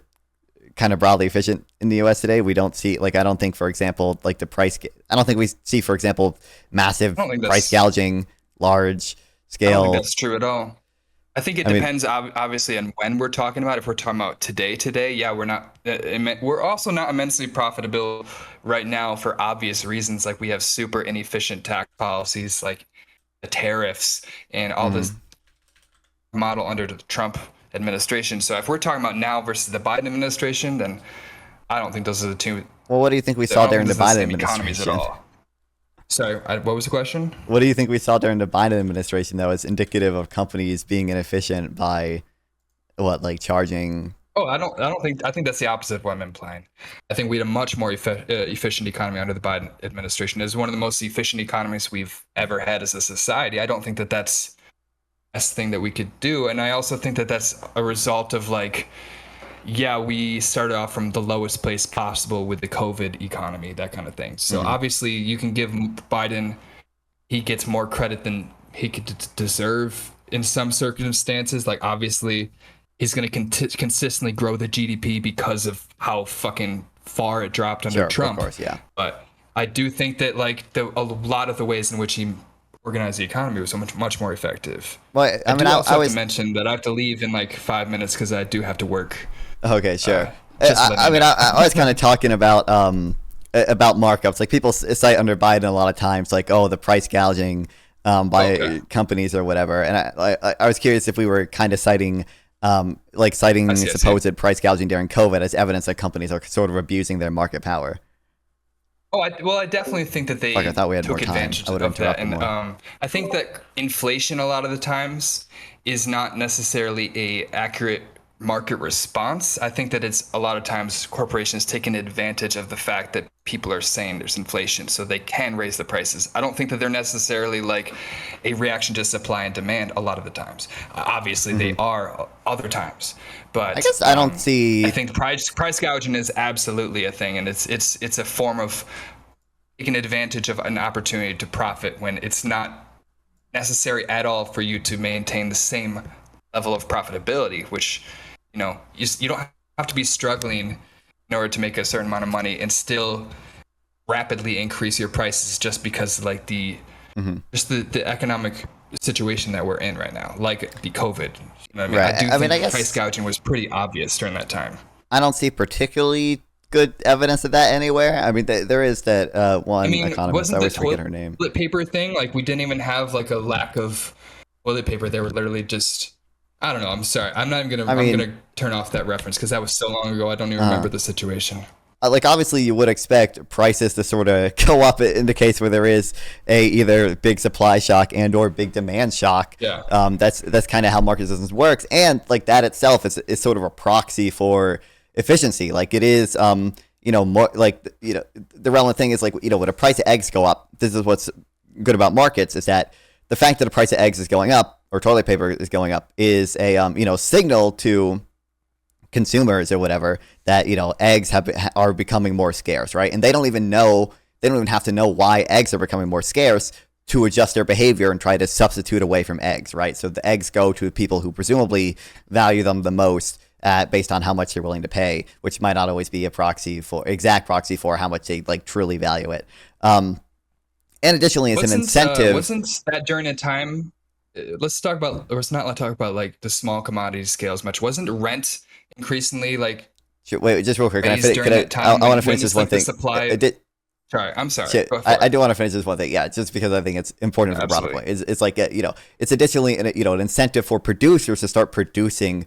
kind of broadly efficient in the U.S. today. We don't see, like, I don't think, for example, like I don't think we see, for example, massive price gouging, large scale. I don't think that's true at all. I think it depends, obviously, on when we're talking about. If we're talking about today, yeah, we're not. We're also not immensely profitable right now for obvious reasons. Like, we have super inefficient tax policies, like the tariffs and all this model under the Trump administration. So if we're talking about now versus the Biden administration, then I don't think those are the two. Well, what do you think we saw during the Biden administration? At all. Sorry, what was the question? What do you think we saw during the Biden administration that was indicative of companies being inefficient by charging? Oh, I think that's the opposite of what I'm implying. I think we had a much more efficient economy under the Biden administration. It was one of the most efficient economies we've ever had as a society. I don't think that that's the best thing that we could do. And I also think that that's a result of, like, yeah, we started off from the lowest place possible with the COVID economy, that kind of thing. So obviously you can give Biden, he gets more credit than he could deserve in some circumstances. Like, obviously he's going to consistently grow the GDP because of how fucking far it dropped under Trump. Of course, yeah. But I do think that, like, a lot of the ways in which he organize the economy was so much more effective. Well, I have to mention that I have to leave in like 5 minutes because I do have to work. Okay, sure. I was kind of talking about markups. Like, people cite under Biden a lot of times, like, the price gouging by companies or whatever. And I was curious if we were kind of citing supposed price gouging during COVID as evidence that companies are sort of abusing their market power. I definitely think that they took advantage of that. And I think that inflation a lot of the times is not necessarily a accurate market response. I think that it's a lot of times corporations taking advantage of the fact that people are saying there's inflation, so they can raise the prices. I don't think that they're necessarily like a reaction to supply and demand a lot of the times. Obviously, they are other times. But I guess I don't see. I think price gouging is absolutely a thing, and it's a form of taking advantage of an opportunity to profit when it's not necessary at all for you to maintain the same level of profitability, which you don't have to be struggling in order to make a certain amount of money and still rapidly increase your prices just because, like, the economic situation that we're in right now, like the COVID. You know what I mean? Right. I think price gouging was pretty obvious during that time. I don't see particularly good evidence of that anywhere. I mean, there is that one economist. I always forget her name. Toilet paper thing, like, we didn't even have like a lack of toilet paper. They were literally just. I don't know. I'm sorry. I'm not even gonna. I'm gonna turn off that reference because that was so long ago. I don't even remember the situation. Like, obviously, you would expect prices to sort of go up in the case where there is a either big supply shock and or big demand shock. Yeah. That's kind of how market systems works, and like that itself is sort of a proxy for efficiency. Like, it is, more like the relevant thing is, like, when a price of eggs go up, this is what's good about markets, is that the fact that the price of eggs is going up or toilet paper is going up is a signal to consumers or whatever that eggs are becoming more scarce, right? And they don't even have to know why eggs are becoming more scarce to adjust their behavior and try to substitute away from eggs, right? So the eggs go to people who presumably value them the most based on how much they're willing to pay, which might not always be a exact proxy for how much they like truly value it. And additionally, it's an incentive. Wasn't that during a time? Let's not talk about like the small commodity scales much. Wasn't rent increasingly like? Wait, just real quick. Can I finish? I want to finish this one thing. Sorry, I'm sorry. I do want to finish this one thing. Yeah, just because I think it's important for the broader point. It's like it's additionally an incentive for producers to start producing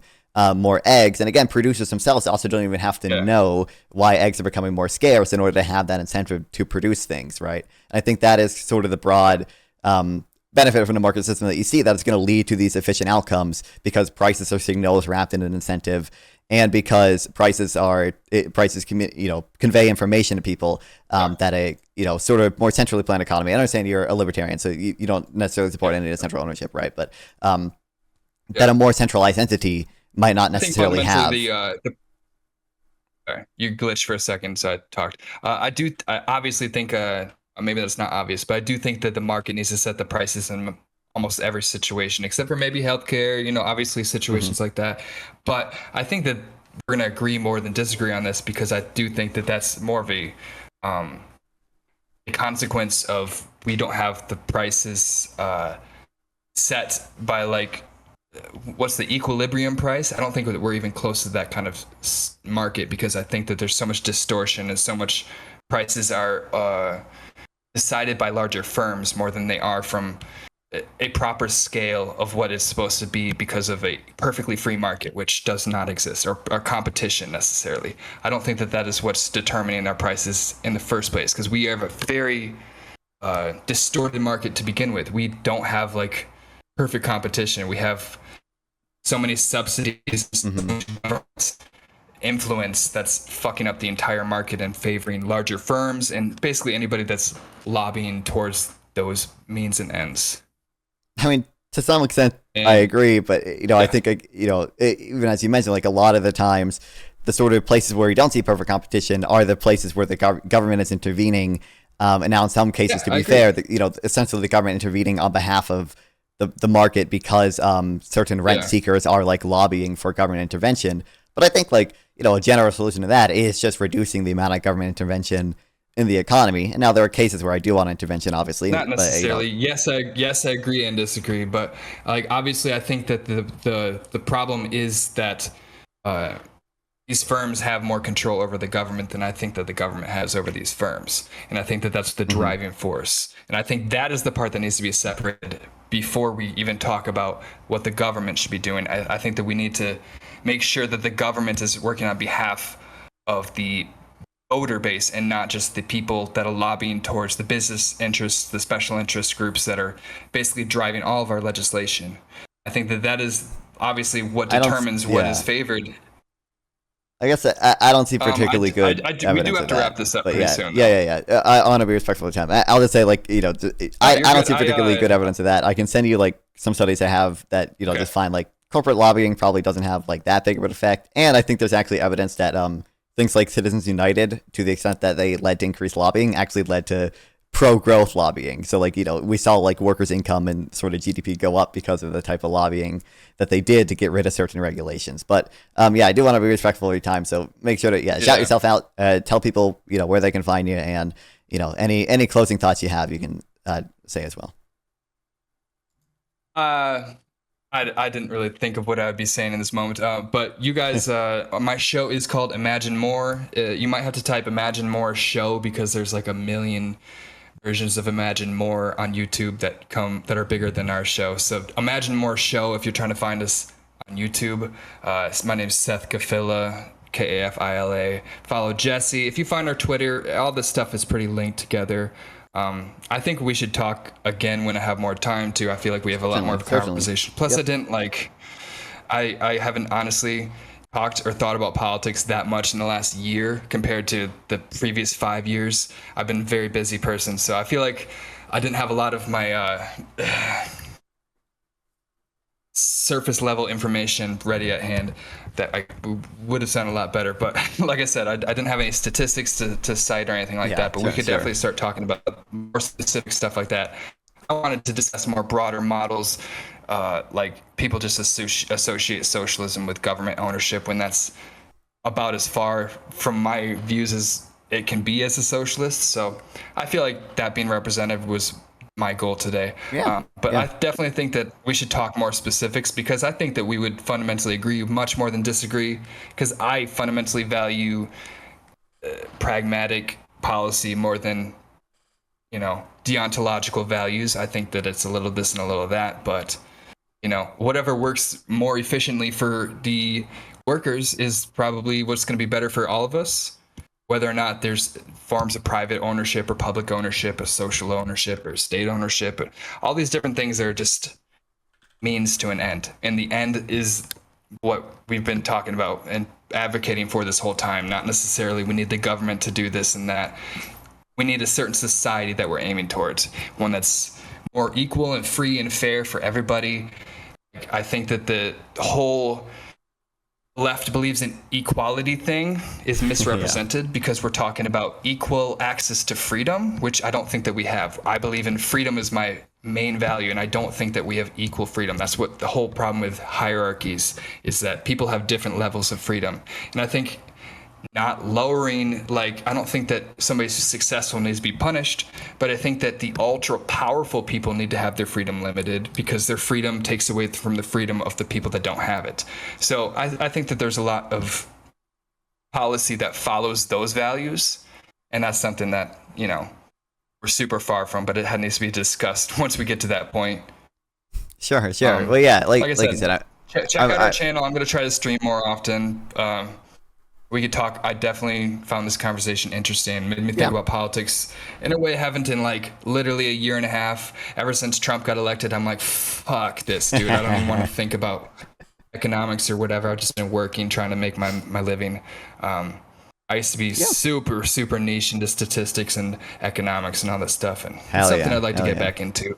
more eggs. And again, producers themselves also don't even have to know why eggs are becoming more scarce in order to have that incentive to produce things, right? And I think that is sort of the broad benefit from the market system that you see, that it's going to lead to these efficient outcomes because prices are signals wrapped in an incentive, and because prices convey information to people that a sort of more centrally planned economy. I understand you're a libertarian, so you don't necessarily support any central ownership, right? But that a more centralized entity might not necessarily have. Sorry, you glitched for a second, so I talked. I obviously think, maybe that's not obvious, but I do think that the market needs to set the prices in almost every situation, except for maybe healthcare, obviously situations like that. But I think that we're going to agree more than disagree on this, because I do think that that's more of a consequence of we don't have the prices set by like, what's the equilibrium price? I don't think that we're even close to that kind of market, because I think that there's so much distortion and so much prices are decided by larger firms more than they are from a proper scale of what is supposed to be, because of a perfectly free market, which does not exist, or competition necessarily. I don't think that that is what's determining our prices in the first place, because we have a very distorted market to begin with. We don't have like perfect competition. We have so many subsidies, influence that's fucking up the entire market and favoring larger firms and basically anybody that's lobbying towards those means and ends. I mean, to some extent, I agree, but I think even as you mentioned, like a lot of the times, the sort of places where you don't see perfect competition are the places where the government is intervening. And now, in some cases, to be fair, essentially the government intervening on behalf of the market, because certain rent seekers are like lobbying for government intervention. But I think like a general solution to that is just reducing the amount of government intervention in the economy. And now there are cases where I do want intervention, obviously. Not necessarily. But, yes, I agree and disagree. But like obviously, I think that the problem is that these firms have more control over the government than I think that the government has over these firms. And I think that that's the driving force. And I think that is the part that needs to be separated before we even talk about what the government should be doing. I think that we need to make sure that the government is working on behalf of the voter base and not just the people that are lobbying towards the business interests, the special interest groups that are basically driving all of our legislation. I think that that is obviously what determines what is favored. I guess I don't see particularly good evidence. We do have to wrap this up pretty soon. Yeah. I want to be respectful of time. I'll just say, like, I don't see particularly good evidence of that. I can send you like some studies I have that just find like corporate lobbying probably doesn't have like that big of an effect, and I think there's actually evidence that things like Citizens United, to the extent that they led to increased lobbying, actually led to pro-growth lobbying. So like, we saw like workers' income and sort of GDP go up because of the type of lobbying that they did to get rid of certain regulations. But I do want to be respectful of your time. So make sure to shout yourself out, tell people, where they can find you, and, any closing thoughts you have, you can say as well. I didn't really think of what I would be saying in this moment, but you guys, my show is called Imagine More. You might have to type Imagine More show, because there's like a million versions of Imagine More on YouTube that are bigger than our show. So Imagine More show if you're trying to find us on YouTube. My name's Seth Kafila, Kafila. Follow Jesse. If you find our Twitter, all this stuff is pretty linked together. I think we should talk again when I have more time too. I feel like we have a lot more of a conversation. Plus, I haven't honestly talked or thought about politics that much in the last year compared to the previous 5 years. I've been a very busy person, so I feel like I didn't have a lot of my surface level information ready at hand that I would have sounded a lot better. But like I said, I didn't have any statistics to cite or anything like that, but we could definitely start talking about more specific stuff like that. I wanted to discuss more broader models, like people just associate socialism with government ownership, when that's about as far from my views as it can be as a socialist. So I feel like that being representative was my goal today. But I definitely think that we should talk more specifics, because I think that we would fundamentally agree much more than disagree, because I fundamentally value pragmatic policy more than deontological values. I think that it's a little this and a little that, but whatever works more efficiently for the workers is probably what's going to be better for all of us. whether or not there's forms of private ownership or public ownership or social ownership or state ownership, but all these different things are just means to an end. And the end is what we've been talking about and advocating for this whole time. Not necessarily we need the government to do this and that. We need a certain society that we're aiming towards, one that's more equal and free and fair for everybody. I think that the whole left believes in equality thing is misrepresented because we're talking about equal access to freedom, which I don't think that we have. I believe in freedom as my main value, and I don't think that we have equal freedom. That's what the whole problem with hierarchies is, that people have different levels of freedom. And I think not lowering, like, I don't think that somebody who's successful needs to be punished, but I think that the ultra powerful people need to have their freedom limited because their freedom takes away from the freedom of the people that don't have it. So I think that there's a lot of policy that follows those values, and that's something that, you know, we're super far from, but it needs to be discussed once we get to that point. Sure. Well, yeah, like I said, check out our channel. I'm going to try to stream more often. We could talk. I definitely found this conversation interesting. Made me think about politics in a way I haven't in like literally a year and a half. Ever since Trump got elected, I'm like, fuck this, dude. I don't even want to think about economics or whatever. I've just been working, trying to make my living. I used to be super niche into statistics and economics and all that stuff, and it's something I'd like to get back into.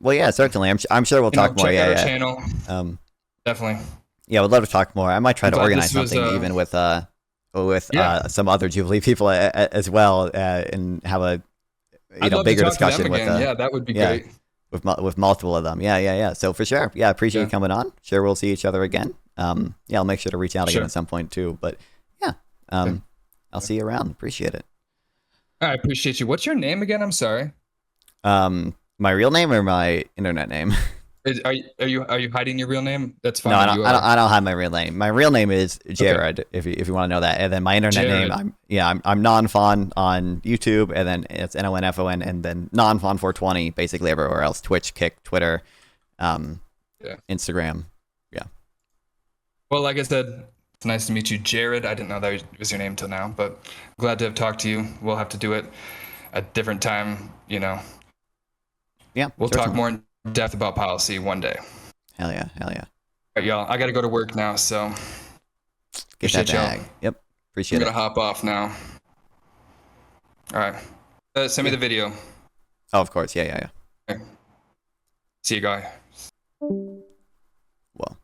Well, yeah, certainly. I'm sure we'll talk more. Check out our channel. Definitely. Yeah, we'd love to talk more. I might try to organize something even with some other Jubilee people as well, and have a bigger discussion with that would be great with multiple of them. Yeah. So for sure, appreciate you coming on. Sure, we'll see each other again. I'll make sure to reach out again at some point too. But I'll see you around. Appreciate it. I appreciate you. What's your name again? I'm sorry. My real name or my internet name? Are you hiding your real name? That's fine. No, I don't hide my real name. My real name is Jared. Okay. If you want to know that, and then my internet name, I'm Nonfon on YouTube, and then it's NONFON, and then Nonfon 420 basically everywhere else: Twitch, Kick, Twitter, Instagram. Yeah. Well, like I said, it's nice to meet you, Jared. I didn't know that was your name till now, but glad to have talked to you. We'll have to do it at a different time. Yeah. We'll talk more in depth about policy one day. Hell yeah. All right, y'all. I got to go to work now, so get that bag. Y'all. Yep. Appreciate it. I'm going to hop off now. All right. Send me the video. Oh, of course. Yeah. Okay. See you, guy. Well,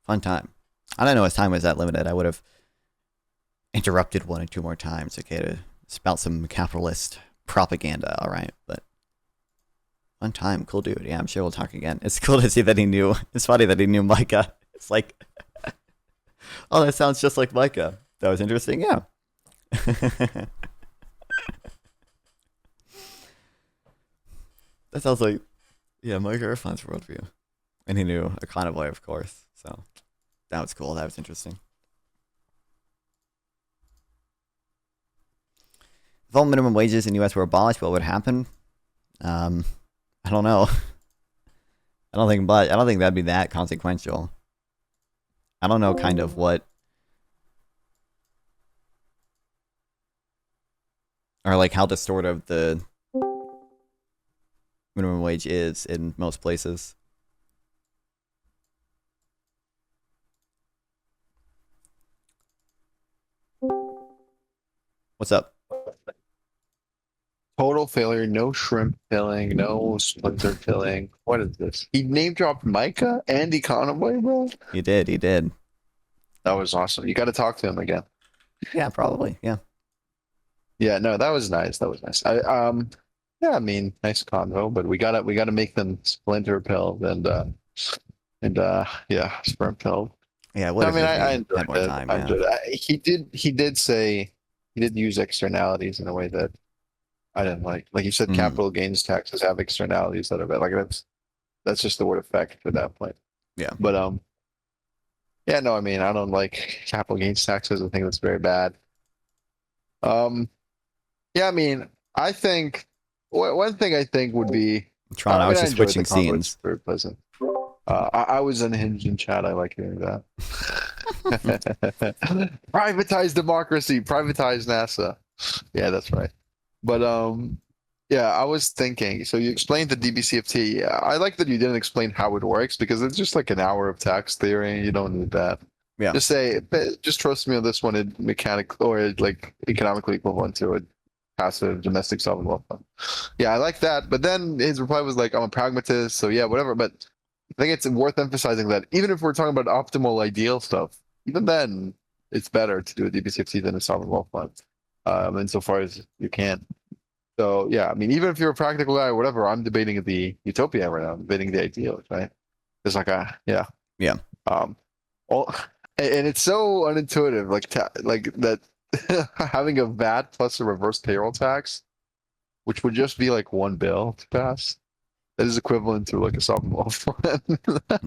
fun time. I don't know his time was that limited. I would have interrupted 1 or 2 more times, okay, to spout some capitalist propaganda, all right? But fun time, cool dude. Yeah, I'm sure we'll talk again. It's cool to see that he knew. It's funny that he knew Micah. It's like, oh, that sounds just like Micah. That was interesting, yeah. That sounds like, Micah Irfan's worldview. And he knew a Econoboy, of course, so that was cool. That was interesting. If all minimum wages in the U.S. were abolished, what would happen? I don't know. I don't think that'd be that consequential. I don't know kind of what, or like how distortive the minimum wage is in most places. What's up? Total failure, no shrimp filling, no splinter filling. What is this? He name dropped Micah and Econoboy, bro? He did. That was awesome. You got to talk to him again. Yeah, probably. Yeah. Yeah, no, that was nice. I mean, nice convo, but we gotta make them splinter pilled and sprint pilled. Yeah, I enjoyed it. He did use externalities in a way that I didn't like. Like you said, capital gains taxes have externalities that are bad. Like that's just the word effect at that point. Yeah. But I don't like capital gains taxes. I think that's very bad. I think one thing I think would be Tron. I was just switching scenes. Very pleasant. I was unhinged in chat. I like hearing that. Privatize democracy, privatize NASA. Yeah, that's right. But yeah, I was thinking. So you explained the DBCFT. Yeah, I like that you didn't explain how it works because it's just like an hour of tax theory. You don't need that. Yeah. Just trust me on this one. It mechanical or like economically equivalent to a passive domestic sovereign wealth fund. Yeah, I like that. But then his reply was like, "I'm a pragmatist, so yeah, whatever." But I think it's worth emphasizing that even if we're talking about optimal, ideal stuff, even then, it's better to do a DBCFT than a sovereign wealth fund, insofar as you can. So yeah, I mean, even if you're a practical guy or whatever, I'm debating the utopia right now. I'm debating the ideal, right? It's like yeah. All, and it's so unintuitive, like that having a VAT plus a reverse payroll tax, which would just be like one bill to pass, that is equivalent to like a sovereign wealth fund.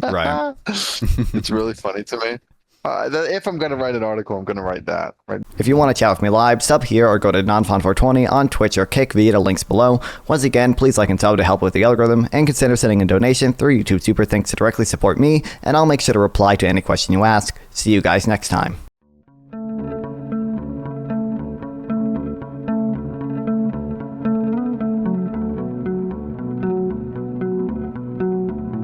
Right. It's really funny to me. If I'm going to write an article, I'm going to write that. Right. If you want to chat with me live, sub here or go to Nonfon420 on Twitch or Kick via the links below. Once again, please like and sub to help with the algorithm, and consider sending a donation through YouTube Super Thanks to directly support me, and I'll make sure to reply to any question you ask. See you guys next time.